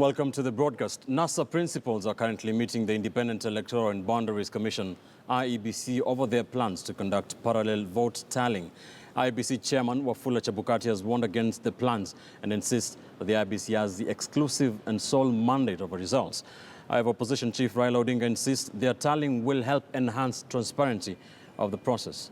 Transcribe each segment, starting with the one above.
Welcome to the broadcast. NASA principals are currently meeting the Independent Electoral and Boundaries Commission, IEBC, over their plans to conduct parallel vote tallying. IEBC Chairman Wafula Chebukati has warned against the plans and insists that the IEBC has the exclusive and sole mandate over results. However, Opposition Chief Raila Odinga insists their tallying will help enhance transparency of the process.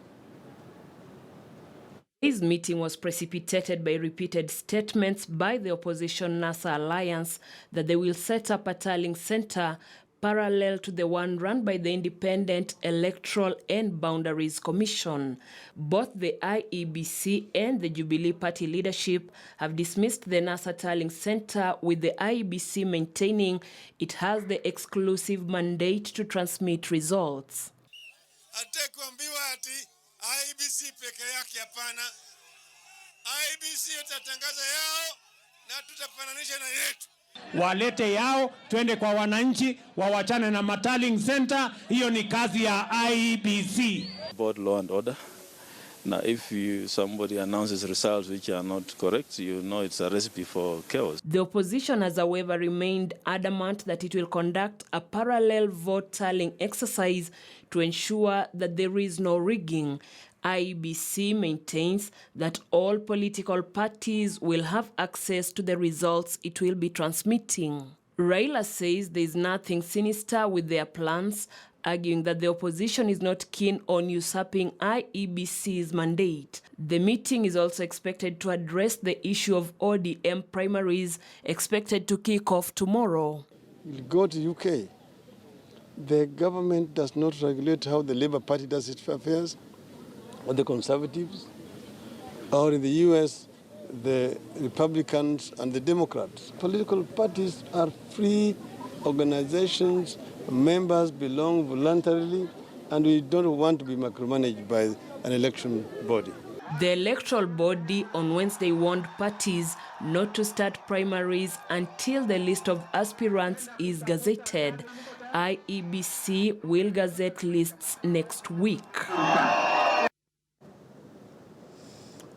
His meeting was precipitated by repeated statements by the opposition NASA alliance that they will set up a tallying center parallel to the one run by the Independent Electoral and Boundaries Commission. Both the IEBC and the Jubilee party leadership have dismissed the NASA tallying center, with the IEBC maintaining it has the exclusive mandate to transmit results. IEBC peke yake hapana. IEBC itatangaza yao na tutafananisha na yetu. Walete yao, twende kwa wananchi, wawachane na tallying center. Hiyo ni kazi ya IEBC. About law and order. Now, if somebody announces results which are not correct, you know it's a recipe for chaos. The opposition has, however, remained adamant that it will conduct a parallel vote tallying exercise to ensure that there is no rigging. IEBC maintains that all political parties will have access to the results it will be transmitting. Raila says there is nothing sinister with their plans, arguing that the opposition is not keen on usurping IEBC's mandate. The meeting is also expected to address the issue of ODM primaries, expected to kick off tomorrow. We'll go to UK. The government does not regulate how the Labour Party does its affairs, or the Conservatives, or in the US, the Republicans and the Democrats. Political parties are free organizations. Members belong voluntarily, and we don't want to be micromanaged by an election body. The electoral body on Wednesday warned parties not to start primaries until the list of aspirants is gazetted. IEBC will gazette lists next week.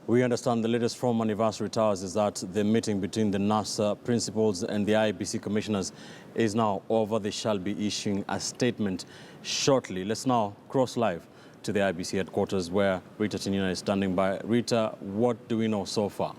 We understand the latest from Anniversary Towers is that the meeting between the NASA principals and the IEBC commissioners is now over. They shall be issuing a statement shortly. Let's now cross live to the IEBC headquarters, where Rita Tinina is standing by. Rita, what do we know so far?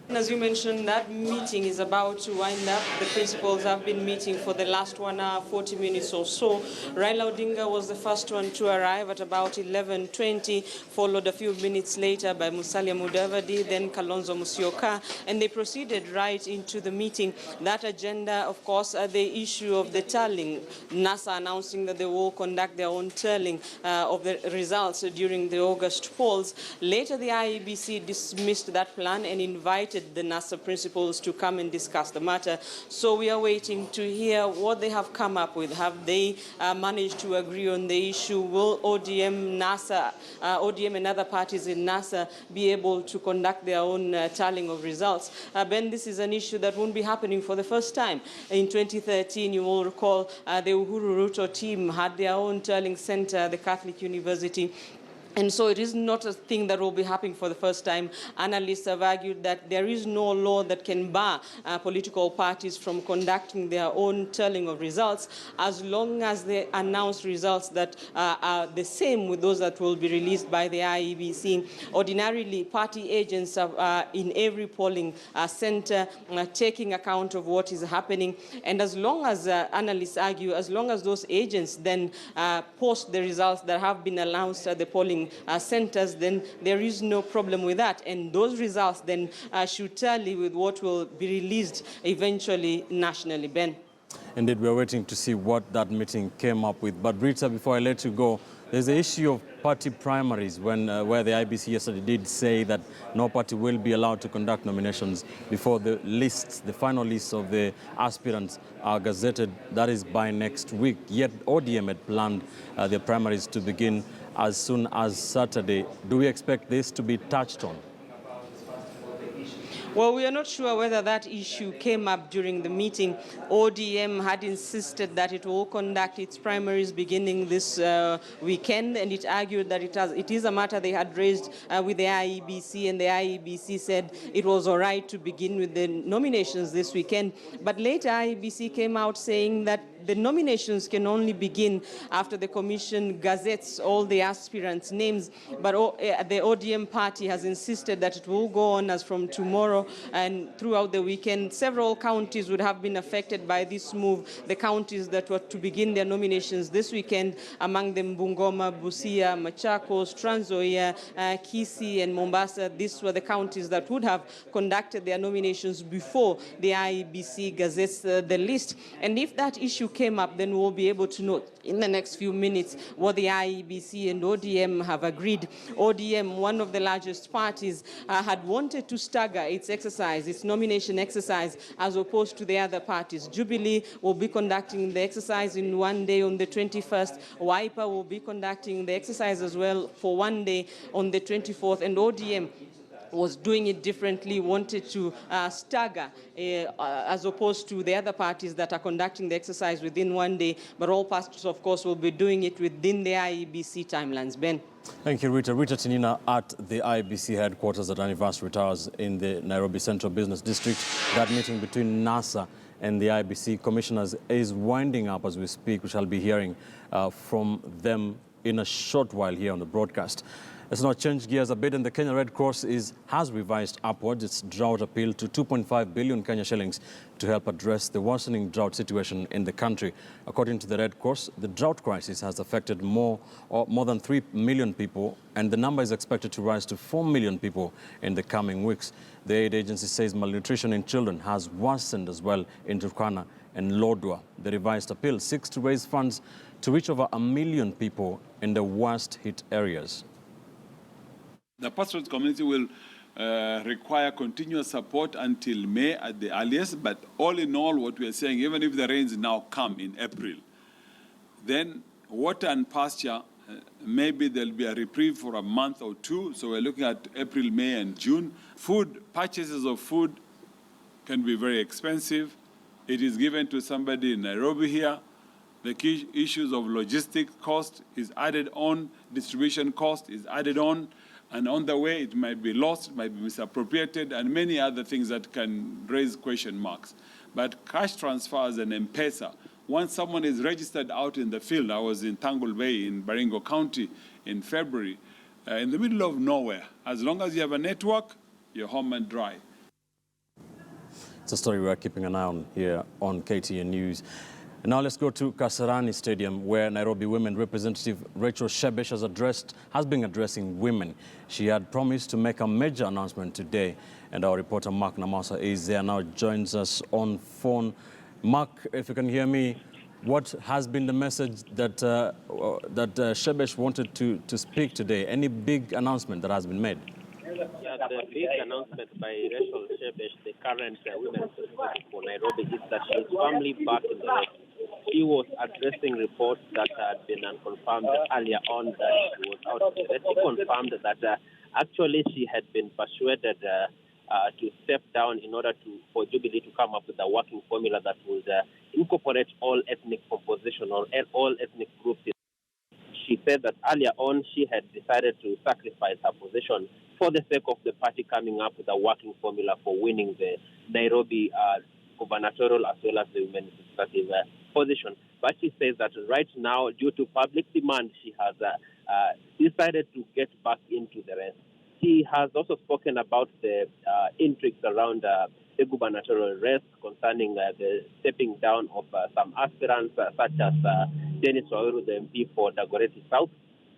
As you mentioned, that meeting is about to wind up. The principals have been meeting for the last 1 hour, 40 minutes or so. Raila Odinga was the first one to arrive at about 11:20, followed a few minutes later by Musalia Mudavadi, then Kalonzo Musyoka, and they proceeded right into the meeting. That agenda, of course, the issue of the tallying, NASA announcing that they will conduct their own tallying of the results during the August polls. Later, the IEBC dismissed that plan and invited the NASA principals to come and discuss the matter. So we are waiting to hear what they have come up with. Have they managed to agree on the issue? Will ODM and other parties in NASA be able to conduct their own tallying of results? Ben, this is an issue that won't be happening for the first time. In 2013, you will recall the Uhuru Ruto team had their own tallying center at the Catholic University. And so it is not a thing that will be happening for the first time. Analysts have argued that there is no law that can bar political parties from conducting their own tallying of results, as long as they announce results that are the same with those that will be released by the IEBC. Ordinarily, party agents are in every polling center taking account of what is happening. And as long as analysts argue, as long as those agents then post the results that have been announced at the polling centers, then there is no problem with that. And those results then should tally with what will be released eventually nationally. Ben. Indeed, we're waiting to see what that meeting came up with. But Rita, before I let you go, there's the issue of party primaries where the IEBC yesterday did say that no party will be allowed to conduct nominations before the final lists of the aspirants are gazetted. That is by next week. Yet ODM had planned their primaries to begin as soon as Saturday. Do we expect this to be touched on? Well, we are not sure whether that issue came up during the meeting. ODM had insisted that it will conduct its primaries beginning this weekend, and it argued that it is a matter they had raised with the IEBC, and the IEBC said it was all right to begin with the nominations this weekend. But later, IEBC came out saying that the nominations can only begin after the commission gazettes all the aspirants' names, but the ODM party has insisted that it will go on as from tomorrow and throughout the weekend. Several counties would have been affected by this move, the counties that were to begin their nominations this weekend, among them Bungoma, Busia, Machakos, Trans Nzoia, Kisii, and Mombasa. These were the counties that would have conducted their nominations before the IEBC gazettes the list. And if that issue came up, then we'll be able to know in the next few minutes what the IEBC and ODM have agreed. ODM, one of the largest parties, had wanted to stagger its nomination exercise, as opposed to the other parties. Jubilee will be conducting the exercise in one day on the 21st. Wiper will be conducting the exercise as well for one day on the 24th. And ODM was doing it differently, wanted to stagger, as opposed to the other parties that are conducting the exercise within one day. But all parties, of course, will be doing it within the IEBC timelines. Ben. Thank you, Rita. Rita Tinina at the IEBC headquarters at Anniversary Towers in the Nairobi Central Business District. That meeting between NASA and the IEBC commissioners is winding up as we speak. We shall be hearing from them in a short while here on the broadcast. Let's now change gears a bit, and the Kenya Red Cross has revised upwards its drought appeal to 2.5 billion Kenya shillings to help address the worsening drought situation in the country. According to the Red Cross, the drought crisis has affected more than 3 million people, and the number is expected to rise to 4 million people in the coming weeks. The aid agency says malnutrition in children has worsened as well in Turkana and Lodwar. The revised appeal seeks to raise funds to reach over 1 million people in the worst hit areas. The pastorate community will require continuous support until May at the earliest, but all in all, what we are saying, even if the rains now come in April, then water and pasture, maybe there'll be a reprieve for a month or two. So we're looking at April, May, and June. Purchases of food can be very expensive. It is given to somebody in Nairobi here. The key issues of logistic cost is added on, distribution cost is added on, and on the way it might be lost, it might be misappropriated, and many other things that can raise question marks. But cash transfers and M-Pesa, once someone is registered out in the field, I was in Tangle Bay in Baringo County in February, in the middle of nowhere. As long as you have a network, you're home and dry. It's a story we're keeping an eye on here on KTN News. And now let's go to Kasarani Stadium, where Nairobi Women Representative Rachel Shebesh has been addressing women. She had promised to make a major announcement today, and our reporter Mark Namasa is there now, joins us on phone. Mark, if you can hear me, what has been the message that Shebesh wanted to speak today? Any big announcement that has been made? Yeah, the big announcement by Rachel Shebesh, the current women's representative for Nairobi, is that she is firmly back in the race. She was addressing reports that had been unconfirmed earlier on that she was out of the race. She confirmed that actually she had been persuaded to step down in order for Jubilee to come up with a working formula that would incorporate all ethnic composition or all ethnic groups. She said that earlier on she had decided to sacrifice her position for the sake of the party coming up with a working formula for winning the Nairobi gubernatorial as well as the women's legislative position. But she says that right now, due to public demand, she has decided to get back into the race. She has also spoken about the intrigues around the gubernatorial race concerning the stepping down of some aspirants such as Dennis Waweru, the MP for Dagoretti South,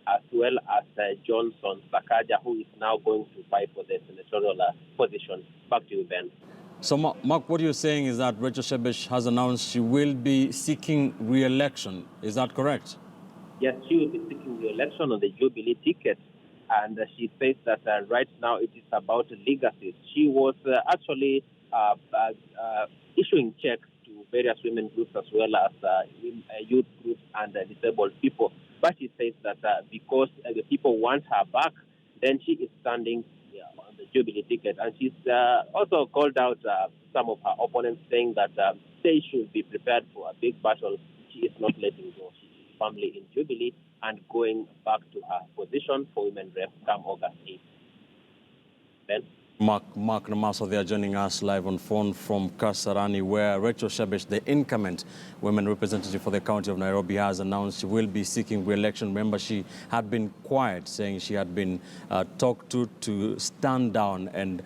as well as Johnson Sakaja, who is now going to fight for the senatorial position. Back to you, Ben. So, Mark, what you're saying is that Rachel Shebesh has announced she will be seeking re-election. Is that correct? Yes, she will be seeking re-election on the Jubilee ticket. And she says that right now it is about legacies. She was actually issuing checks to various women groups as well as youth groups and disabled people. But she says that because the people want her back, then she is standing on the Jubilee ticket. And she's also called out some of her opponents, saying that they should be prepared for a big battle. She is not letting go. She's firmly in Jubilee and going back to her position for women rep come August 8th. Ben? Mark Namaso there joining us live on phone from Kasarani, where Rachel Shebesh, the incumbent women representative for the county of Nairobi, has announced she will be seeking re-election. Remember, she had been quiet, saying she had been talked to stand down and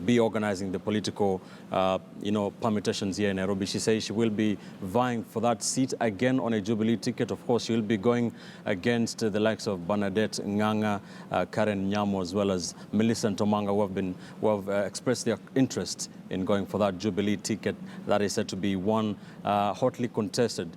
be organizing the political, permutations here in Nairobi. She says she will be vying for that seat again on a Jubilee ticket. Of course, she will be going against the likes of Bernadette Nganga, Karen Nyamo, as well as Millicent Omanga, who have expressed their interest in going for that Jubilee ticket that is said to be one hotly contested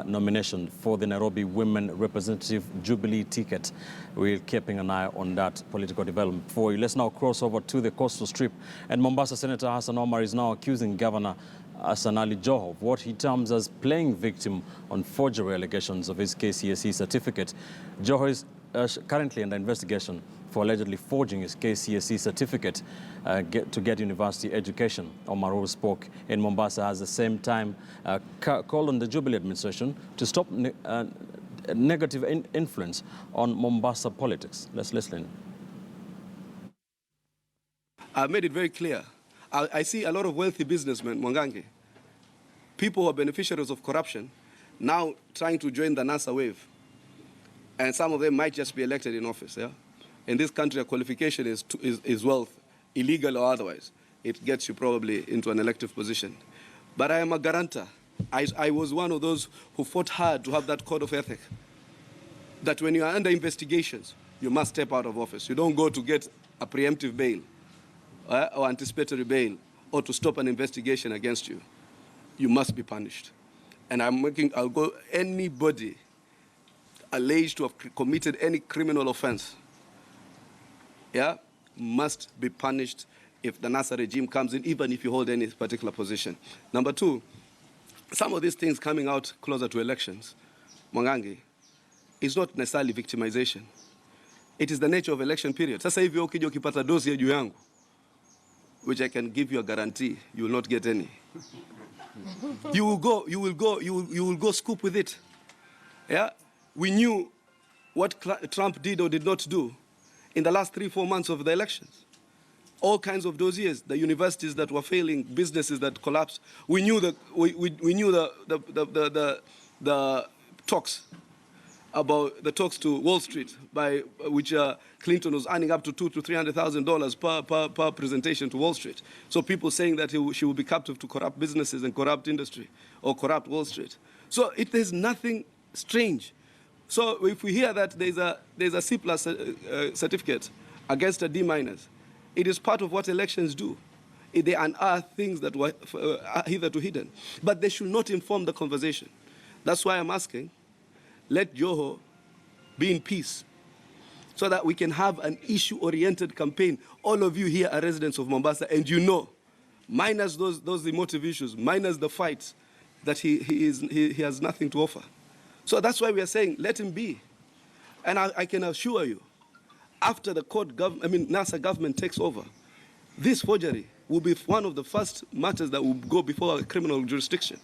nomination for the Nairobi Women Representative Jubilee ticket. We're keeping an eye on that political development for you. Let's now cross over to the coastal strip. And Mombasa Senator Hassan Omar is now accusing Governor Hassan Joho of what he terms as playing victim on forgery allegations of his KCSE certificate. Joho is currently under investigation for allegedly forging his KCSE certificate to get university education. Omar, who spoke in Mombasa, has at the same time called on the Jubilee administration to stop negative influence on Mombasa politics. Let's listen. I've made it very clear. I see a lot of wealthy businessmen, Mwangangi, people who are beneficiaries of corruption, now trying to join the NASA wave. And some of them might just be elected in office, yeah? In this country, a qualification is wealth, illegal or otherwise. It gets you probably into an elective position. But I am a guarantor. I was one of those who fought hard to have that code of ethic, that when you are under investigations, you must step out of office. You don't go to get a preemptive bail or anticipatory bail or to stop an investigation against you. You must be punished. And I'll go anybody alleged to have committed any criminal offense, must be punished if the NASA regime comes in, even if you hold any particular position. Number two, some of these things coming out closer to elections, Mwangangi, is not necessarily victimization. It is the nature of election period. Sasa hivi ukija ukipata dozi ya juu yangu, which I can give you a guarantee, you will not get any. You will go scoop with it. Yeah? We knew what Trump did or did not do in the last 3-4 months of the elections. All kinds of dossiers, the universities that were failing, businesses that collapsed. We knew the talks about the talks to Wall Street, by which Clinton was earning up to $200,000 to $300,000 per presentation to Wall Street. So people saying that she will be captive to corrupt businesses and corrupt industry or corrupt Wall Street. So there's nothing strange. So if we hear that there's a C+ certificate against a D-, it is part of what elections do. They unearth things that were hitherto hidden. But they should not inform the conversation. That's why I'm asking, let Joho be in peace so that we can have an issue-oriented campaign. All of you here are residents of Mombasa, and you know, minus those emotive issues, minus the fights, that he has nothing to offer. So that's why we are saying, let him be. And I can assure you, after the NASA government takes over, this forgery will be one of the first matters that will go before a criminal jurisdiction.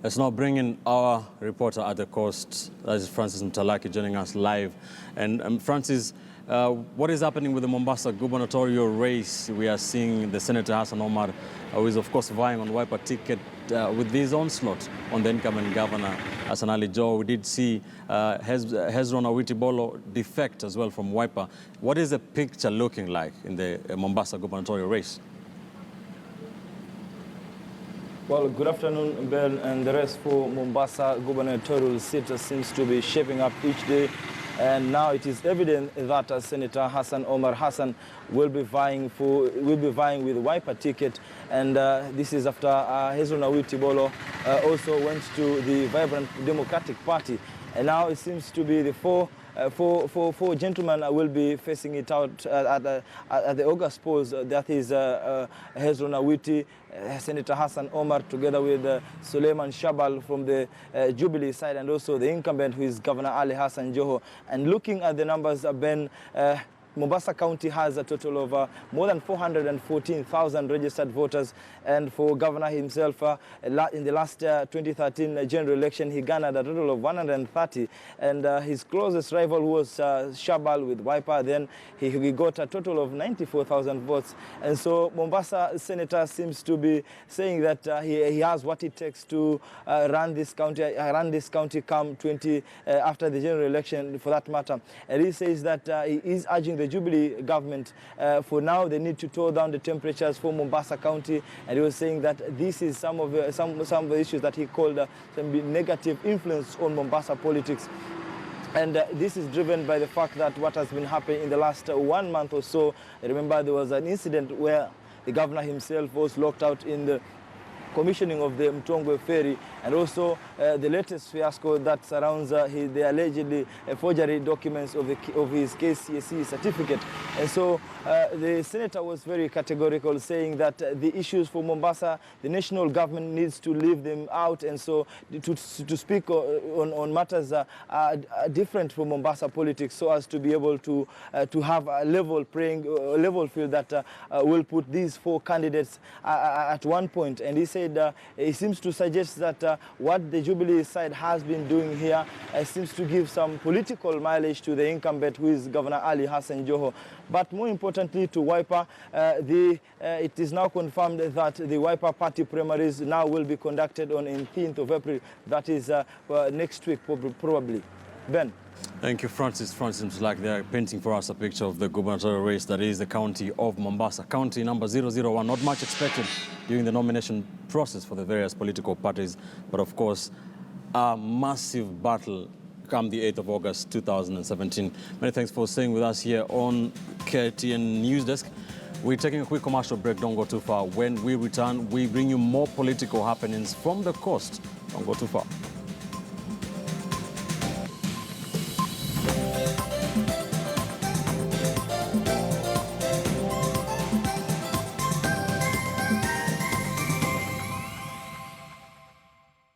Let's now bring in our reporter at the coast, that is Francis Mtalaki, joining us live. And Francis, what is happening with the Mombasa gubernatorial race? We are seeing the Senator Hassan Omar, who is of course vying on Wiper ticket with this onslaught on the incoming Governor Hassan Joho. We did see Hezron Awiti-Bolo defect as well from Wiper. What is the picture looking like in the Mombasa gubernatorial race? Well, good afternoon, Ben, and the rest for Mombasa gubernatorial seat seems to be shaping up each day. And now it is evident that Senator Hassan Omar Hassan will be vying with Wiper ticket, and this is after Hezron Awiti-Bolo also went to the Vibrant Democratic Party, and now it seems to be the four gentlemen will be facing it out at the August polls. That is Hezron Awiti, Senator Hassan Omar, together with Suleiman Shabal from the Jubilee side, and also the incumbent, who is Governor Hassan Joho. And looking at the numbers, Ben, Mombasa County has a total of more than 414,000 registered voters, and for Governor himself, in the last 2013 general election, he garnered a total of 130, and his closest rival was Shabal with Wiper. Then he got a total of 94,000 votes, and so Mombasa Senator seems to be saying that he has what it takes to run this county come after the general election, for that matter. And he says that he is urging the Jubilee government, for now they need to tone down the temperatures for Mombasa County, and he was saying that this is some of the issues that he called some negative influence on Mombasa politics. And this is driven by the fact that what has been happening in the last 1 month or so. Remember, there was an incident where the governor himself was locked out in the commissioning of the Mtongwe ferry, and also the latest fiasco that surrounds the allegedly forgery documents of his KCSE certificate. And so the senator was very categorical, saying that the issues for Mombasa, the national government needs to leave them out, and so to speak on matters different from Mombasa politics, so as to be able to have a level field that will put these 4 candidates at one point. And he said he seems to suggest that what the Jubilee side has been doing here seems to give some political mileage to the incumbent, who is Governor Hassan Joho. But more importantly to Wiper, it is now confirmed that the Wiper party primaries now will be conducted on 18th of April. That is next week, probably. Ben. Thank you, Francis. Francis, seems like they're painting for us a picture of the gubernatorial race that is the county of Mombasa. County number 001. Not much expected during the nomination process for the various political parties, but of course, a massive battle come the 8th of August 2017. Many thanks for staying with us here on KTN News Desk. We're taking a quick commercial break. Don't go too far. When we return, we bring you more political happenings from the coast. Don't go too far.